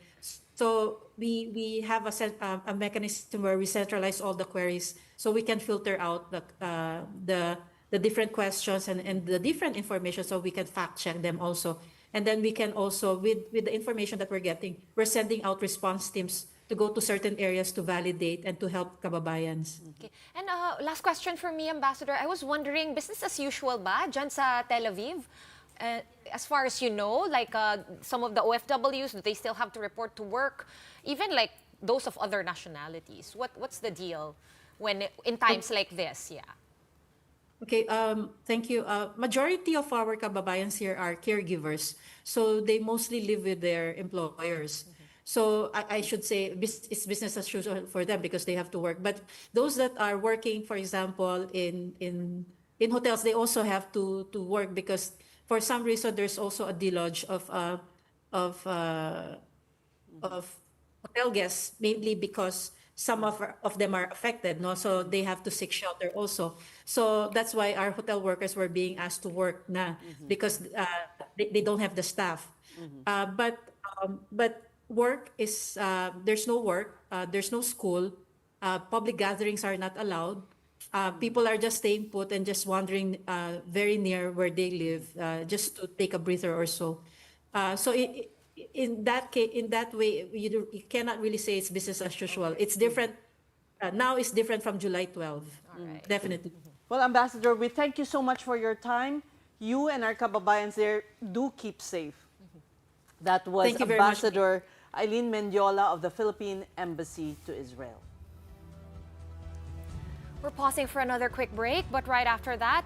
[SPEAKER 15] So we have a mechanism where we centralize all the queries, so we can filter out the different questions and the different information, so we can fact check them also. And then we can also, with the information that we're getting, we're sending out response teams to go to certain areas to validate and to help kababayans.
[SPEAKER 3] Okay. And last question for me, Ambassador. I was wondering, business as usual ba dyan sa Tel Aviv? As far as you know, like some of the OFWs, do they still have to report to work? Even like those of other nationalities. What's the deal when in times like this? Yeah.
[SPEAKER 15] Okay, thank you. Majority of our kababayans here are caregivers, so they mostly live with their employers. So I should say it's business as usual for them because they have to work. But those that are working, for example, in hotels, they also have to work because for some reason there's also a deluge of hotel guests, mainly because some of them are affected, no? So they have to seek shelter also. So that's why our hotel workers were being asked to work na because they don't have the staff. But work is, there's no work, there's no school, public gatherings are not allowed. People are just staying put and just wandering very near where they live, just to take a breather or so. So in that case, in that way, you cannot really say it's business as usual. It's different. Now it's different from July 12.
[SPEAKER 3] Right.
[SPEAKER 15] Definitely.
[SPEAKER 1] Well, Ambassador, we thank you so much for your time. You and our kababayans there do keep safe. That was
[SPEAKER 15] Thank you very much.
[SPEAKER 1] Ambassador Eileen Mendiola of the Philippine Embassy to Israel.
[SPEAKER 3] We're pausing for another quick break, but right after that,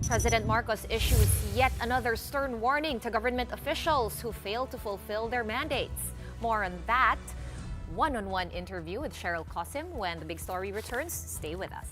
[SPEAKER 3] President Marcos issues yet another stern warning to government officials who fail to fulfill their mandates. More on that one-on-one interview with Cheryl Cosim when the big story returns. Stay with us.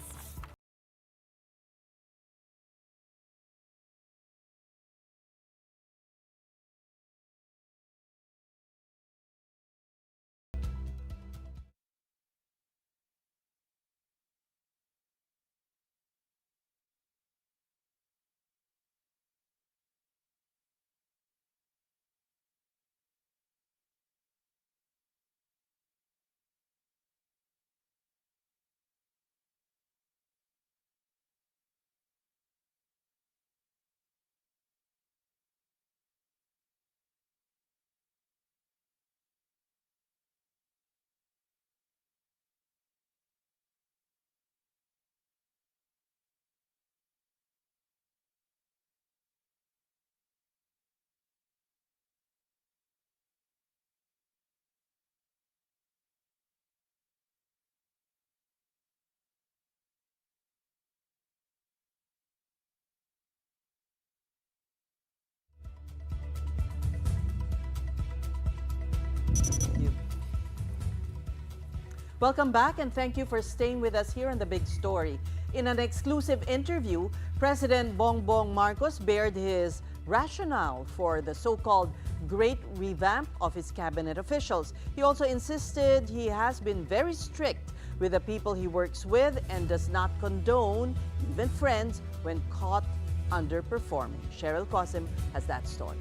[SPEAKER 1] Welcome back and thank you for staying with us here on The Big Story. In an exclusive interview, President Bongbong Marcos bared his rationale for the so-called great revamp of his cabinet officials. He also insisted he has been very strict with the people he works with and does not condone even friends when caught underperforming. Cheryl Cosim has that story.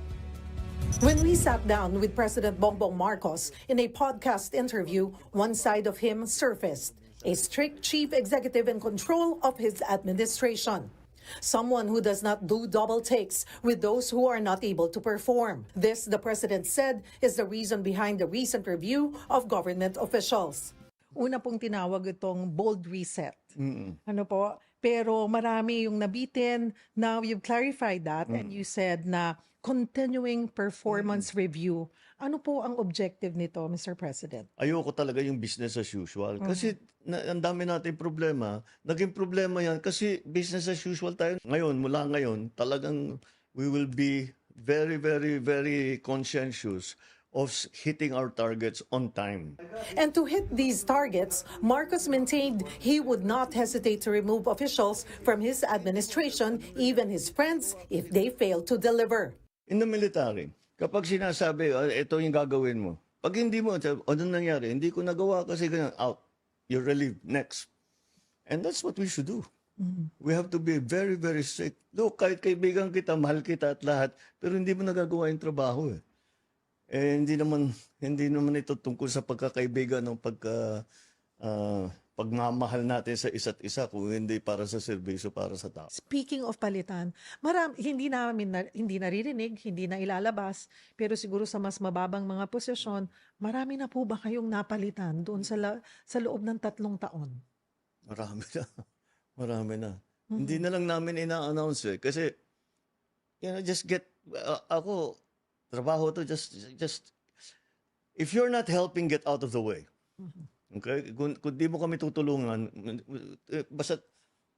[SPEAKER 16] When we sat down with President Bongbong Marcos in a podcast interview, one side of him surfaced, a strict chief executive in control of his administration. Someone who does not do double takes with those who are not able to perform. This, the president said, is the reason behind the recent review of government officials.
[SPEAKER 17] Una pong tinawag itong bold reset. Ano po? Pero marami yung nabitin. Now you've clarified that and you said na continuing performance review. Ano po ang objective nito, Mr. President?
[SPEAKER 4] Ayoko talaga yung business as usual. Kasi ang dami natin problema. Naging problema yan kasi business as usual tayo. Ngayon, mula ngayon, talagang we will be very, very, very conscientious of hitting our targets on time.
[SPEAKER 16] And to hit these targets, Marcos maintained he would not hesitate to remove officials from his administration, even his friends, if they fail to deliver.
[SPEAKER 4] In the military, kapag sinasabi, ito yung gagawin mo, pag hindi mo, ano nangyari? Hindi ko nagawa kasi ganyan, out. You're relieved. Next. And that's what we should do. We have to be very, very strict. Look, kahit kaibigan kita, mahal kita at lahat, pero hindi mo nagagawa yung trabaho eh. Eh, hindi naman ito tungkol sa pagkakaibigan ng pagmamahal natin sa isa't isa kung hindi para sa serbisyo para sa tao.
[SPEAKER 17] Speaking of palitan, hindi naririnig, hindi na ilalabas, pero siguro sa mas mababang mga posisyon, marami na po ba kayong napalitan doon sa loob ng 3 taon?
[SPEAKER 4] Marami na. Marami na. Hindi na lang namin ina-announce eh. Kasi, just get, ako, trabaho to just if you're not helping, get out of the way. Okay? Kung di mo kami tutulungan, basta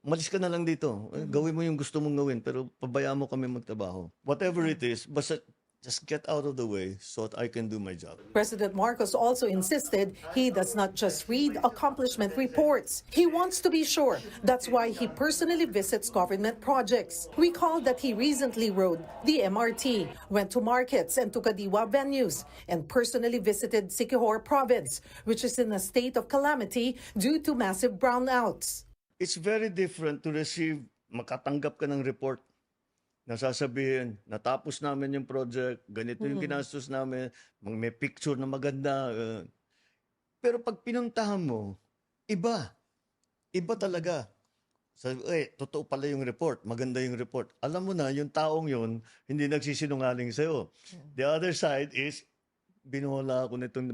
[SPEAKER 4] umalis ka na lang dito. Gawin mo yung gusto mong gawin, pero pabayaan mo kami magtrabaho. Whatever it is, basta just get out of the way so that I can do my job.
[SPEAKER 16] President Marcos also insisted he does not just read accomplishment reports. He wants to be sure. That's why he personally visits government projects. Recall that he recently rode the MRT, went to markets and to Kadiwa venues, and personally visited Siquijor province, which is in a state of calamity due to massive brownouts.
[SPEAKER 4] It's very different to receive, makatanggap ka ng report nasasabihin, natapos namin yung project, ganito yung ginastos namin, may picture na maganda. Pero pag pinuntahan mo, iba. Iba talaga. Totoo pala yung report, maganda yung report. Alam mo na, yung taong yun, hindi nagsisinungaling sa'yo. The other side is, binuhala ako nitong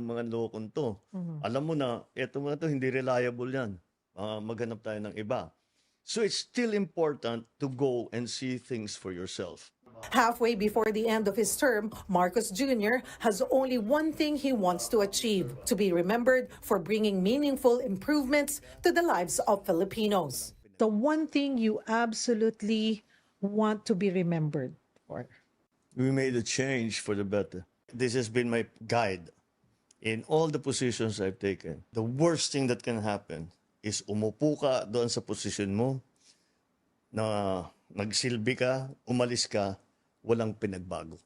[SPEAKER 4] mga lokon to. Alam mo na, eto mga to, hindi reliable yan. Maghanap tayo ng iba. So it's still important to go and see things for yourself.
[SPEAKER 16] Halfway before the end of his term, Marcos Jr. has only one thing he wants to achieve: to be remembered for bringing meaningful improvements to the lives of Filipinos.
[SPEAKER 17] The one thing you absolutely want to be remembered for?
[SPEAKER 4] We made a change for the better. This has been my guide. In all the positions I've taken, the worst thing that can happen is umupo ka doon sa posisyon mo, na nagsilbi ka, umalis ka, walang pinagbago.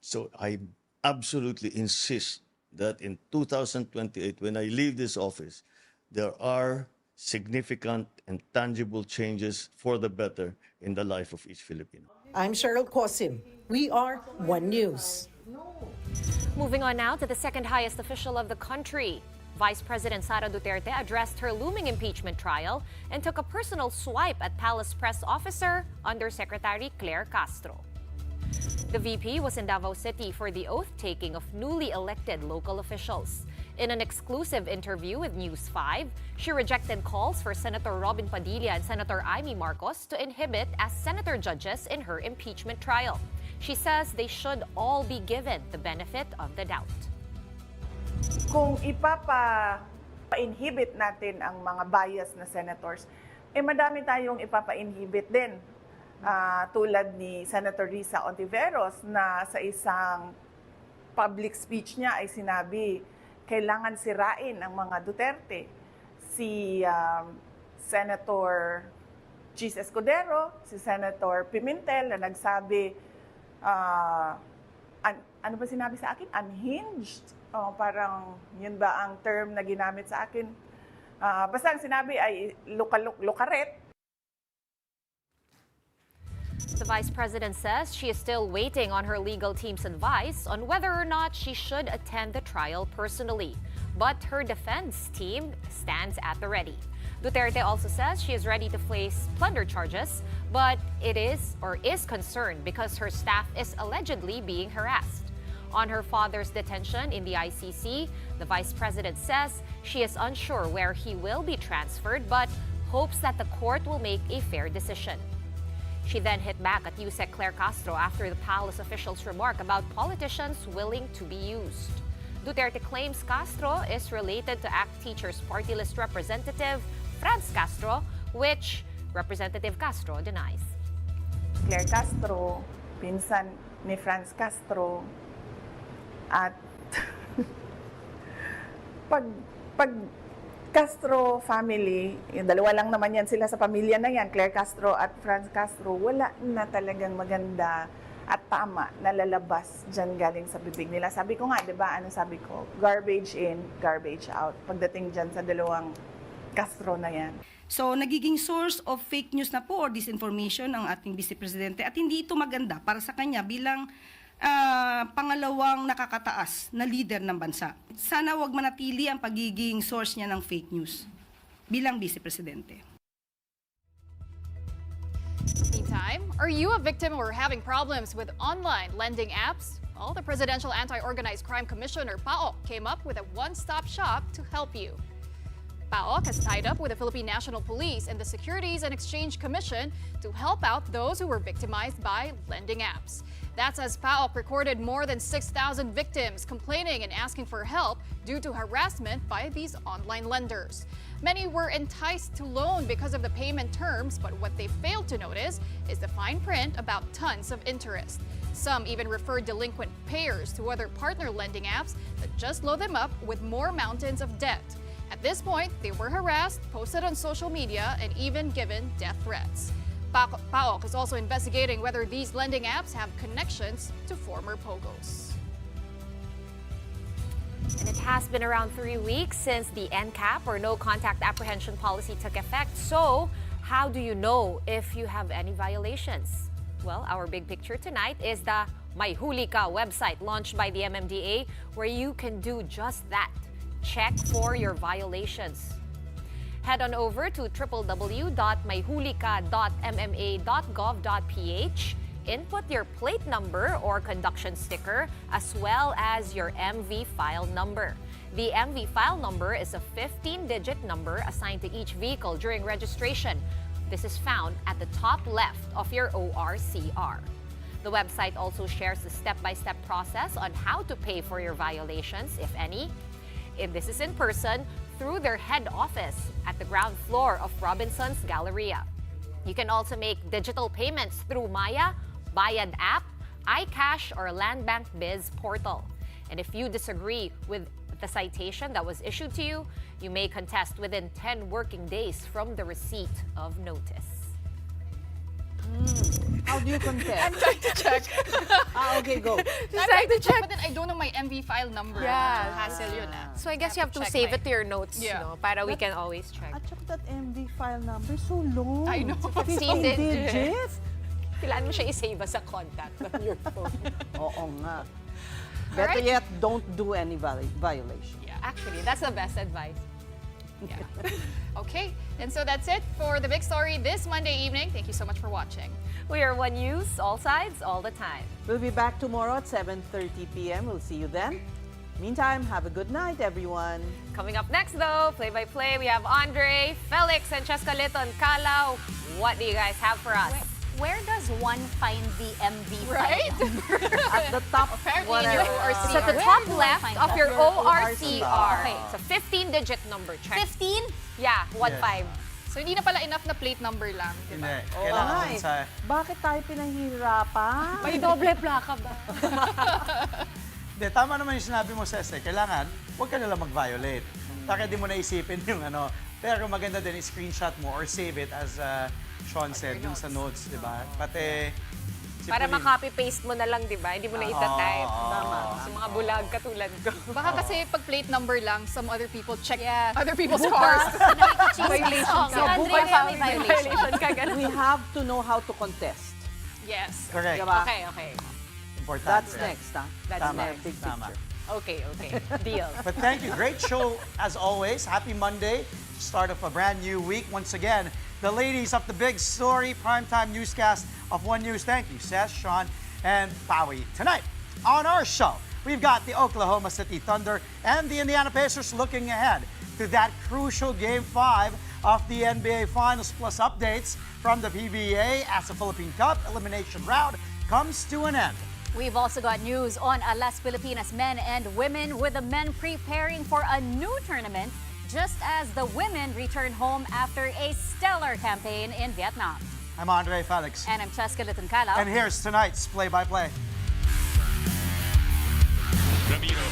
[SPEAKER 4] So I absolutely insist that in 2028, when I leave this office, there are significant and tangible changes for the better in the life of each Filipino.
[SPEAKER 16] I'm Cheryl Cosim. We are One News.
[SPEAKER 3] Moving on now to the second highest official of the country. Vice President Sara Duterte addressed her looming impeachment trial and took a personal swipe at Palace Press Officer Undersecretary Claire Castro. The VP was in Davao City for the oath-taking of newly elected local officials. In an exclusive interview with News 5, she rejected calls for Senator Robin Padilla and Senator Amy Marcos to inhibit as senator judges in her impeachment trial. She says they should all be given the benefit of the doubt.
[SPEAKER 18] Kung ipapa-inhibit natin ang mga bias na senators, madami tayong ipapa-inhibit din. Tulad ni Senator Risa Ontiveros na sa isang public speech niya ay sinabi, kailangan sirain ang mga Duterte. Si Senator Chis Escudero, si Senator Pimentel na nagsabi, ano ba sinabi sa akin? Unhinged. Parang yun ba ang term na ginamit sa akin? Basta ang sinabi ay lukaret.
[SPEAKER 3] The Vice President says she is still waiting on her legal team's advice on whether or not she should attend the trial personally. But her defense team stands at the ready. Duterte also says she is ready to face plunder charges, but is concerned because her staff is allegedly being harassed. On her father's detention in the ICC, the Vice President says she is unsure where he will be transferred, but hopes that the court will make a fair decision. She then hit back at USEC Claire Castro after the palace officials' remark about politicians willing to be used. Duterte claims Castro is related to ACT Teachers Party List representative Franz Castro, which Representative Castro denies.
[SPEAKER 18] Claire Castro, pinsan ni Franz Castro, at pag Castro family, yung dalawa lang naman yan sila sa pamilya na yan, Claire Castro at Franz Castro, wala na talagang maganda at tama na lalabas dyan galing sa bibig nila. Sabi ko nga, di ba, ano sabi ko? Garbage in, garbage out. Pagdating dyan sa dalawang Castro na yan.
[SPEAKER 19] So, nagiging source of fake news na po or disinformation ang ating Vice Presidente at hindi ito maganda para sa kanya bilang pangalawang nakakataas na leader ng bansa. Sana wag manatili ang pagiging source niya ng fake news bilang Vice Presidente.
[SPEAKER 2] Meantime, are you a victim or having problems with online lending apps? Well, the Presidential Anti-Organized Crime Commissioner, PAOK, came up with a one-stop shop to help you. PAOK has tied up with the Philippine National Police and the Securities and Exchange Commission to help out those who were victimized by lending apps. That's as PAOK recorded more than 6,000 victims complaining and asking for help due to harassment by these online lenders. Many were enticed to loan because of the payment terms, but what they failed to notice is the fine print about tons of interest. Some even referred delinquent payers to other partner lending apps that just load them up with more mountains of debt. At this point, they were harassed, posted on social media, and even given death threats. PAOK is also investigating whether these lending apps have connections to former POGOs.
[SPEAKER 3] And it has been around 3 weeks since the NCAP or No Contact Apprehension policy took effect. So, how do you know if you have any violations? Well, our big picture tonight is the May Huli Ka website launched by the MMDA, where you can do just that. Check for your violations. Head on over to www.mayhulika.mma.gov.ph. Input your plate number or conduction sticker as well as your MV file number. The MV file number is a 15-digit number assigned to each vehicle during registration. This is found at the top left of your ORCR. The website also shares the step-by-step process on how to pay for your violations, if any. If this is in person, through their head office at the ground floor of Robinson's Galleria. You can also make digital payments through Maya, Bayad app, iCash, or Land Bank Biz portal. And if you disagree with the citation that was issued to you, you may contest within 10 working days from the receipt of notice.
[SPEAKER 1] How do you contest?
[SPEAKER 2] I'm trying to check.
[SPEAKER 1] Okay, go.
[SPEAKER 2] I'm trying to check, but then I don't know my MV file number.
[SPEAKER 3] Yeah.
[SPEAKER 2] Hassle yun
[SPEAKER 3] So I guess you have to
[SPEAKER 2] check
[SPEAKER 3] save
[SPEAKER 2] my-
[SPEAKER 3] it to your notes,
[SPEAKER 2] Yeah.
[SPEAKER 3] no? Para we can always check.
[SPEAKER 1] At saka that MV file number, so long.
[SPEAKER 2] I know.
[SPEAKER 3] 15 digits.
[SPEAKER 1] digits.
[SPEAKER 3] Kailangan mo siya i-save as a contact on your phone.
[SPEAKER 1] Oo nga. Better
[SPEAKER 2] Alright.
[SPEAKER 1] yet, don't do any violation.
[SPEAKER 3] Yeah, actually, that's the best advice.
[SPEAKER 2] Yeah. Okay, and so that's it for the big story this Monday evening. Thank you so much for watching.
[SPEAKER 3] We are One News, all sides, all the time.
[SPEAKER 1] We'll be back tomorrow at 7:30 p.m. We'll see you then. Meantime, have a good night, everyone.
[SPEAKER 3] Coming up next, though, play-by-play, we have Andre, Felix, and Cheska Liton. Kalaw, what do you guys have for us?
[SPEAKER 20] Where does one find the MV
[SPEAKER 2] Right?
[SPEAKER 1] At the top,
[SPEAKER 2] Apparently in your ORCR.
[SPEAKER 3] It's at the
[SPEAKER 20] Where
[SPEAKER 3] top
[SPEAKER 20] do I
[SPEAKER 3] left
[SPEAKER 20] find
[SPEAKER 3] of
[SPEAKER 20] that?
[SPEAKER 3] your
[SPEAKER 1] Your
[SPEAKER 3] ORCR.
[SPEAKER 1] ORCR.
[SPEAKER 3] Okay, it's a 15-digit number. Check.
[SPEAKER 20] 15?
[SPEAKER 3] Yeah, 15.
[SPEAKER 2] So hindi na pala enough na plate number lang, di ba?
[SPEAKER 21] Hindi.
[SPEAKER 1] Oo
[SPEAKER 21] Kailangan
[SPEAKER 1] nga
[SPEAKER 21] dun
[SPEAKER 1] eh.
[SPEAKER 21] sa...
[SPEAKER 1] Bakit tayo pinahihirapan?
[SPEAKER 3] May doble plaka ba?
[SPEAKER 21] Hindi, tama naman yung sinabi mo, Cese. Kailangan, huwag ka nalang mag-violate. Taka di mo naisipin yung ano. Pero maganda din, i-screenshot mo or save it as Sean said, dun sa notes, di ba? Pati... si
[SPEAKER 3] Para
[SPEAKER 21] Pauline.
[SPEAKER 3] ma-copy-paste mo na lang, di ba? Hindi mo na itatype.
[SPEAKER 21] Tama.
[SPEAKER 3] Sa mga bulag katulad ko.
[SPEAKER 2] Baka kasi pag plate number lang, some other people check other people's
[SPEAKER 1] Bukas.
[SPEAKER 2] cars.
[SPEAKER 3] Violation
[SPEAKER 20] Si Andrea may violation.
[SPEAKER 3] ka ganun.
[SPEAKER 1] We have to know how to contest.
[SPEAKER 2] Yes.
[SPEAKER 21] Correct.
[SPEAKER 1] Diba?
[SPEAKER 3] Okay, okay.
[SPEAKER 21] Importante.
[SPEAKER 1] That's next, ha?
[SPEAKER 3] That's
[SPEAKER 21] Tama.
[SPEAKER 3] next.
[SPEAKER 1] Big
[SPEAKER 21] Tama.
[SPEAKER 1] picture.
[SPEAKER 3] Okay, okay. Deal.
[SPEAKER 21] But thank you. Great show as always. Happy Monday. Start of a brand new week. Once again, the ladies of the Big Story primetime newscast of One News. Thank you, Seth, Sean, and Powie. Tonight, on our show, we've got the Oklahoma City Thunder and the Indiana Pacers looking ahead to that crucial Game 5 of the NBA Finals, plus updates from the PBA as the Philippine Cup elimination round comes to an end.
[SPEAKER 20] We've also got news on Las Pilipinas men and women, with the men preparing for a new tournament just as the women return home after a stellar campaign in Vietnam.
[SPEAKER 21] I'm Andre Felix.
[SPEAKER 20] And I'm Cheska Liton Kalaw.
[SPEAKER 21] And here's tonight's play-by-play.
[SPEAKER 22] Ramiro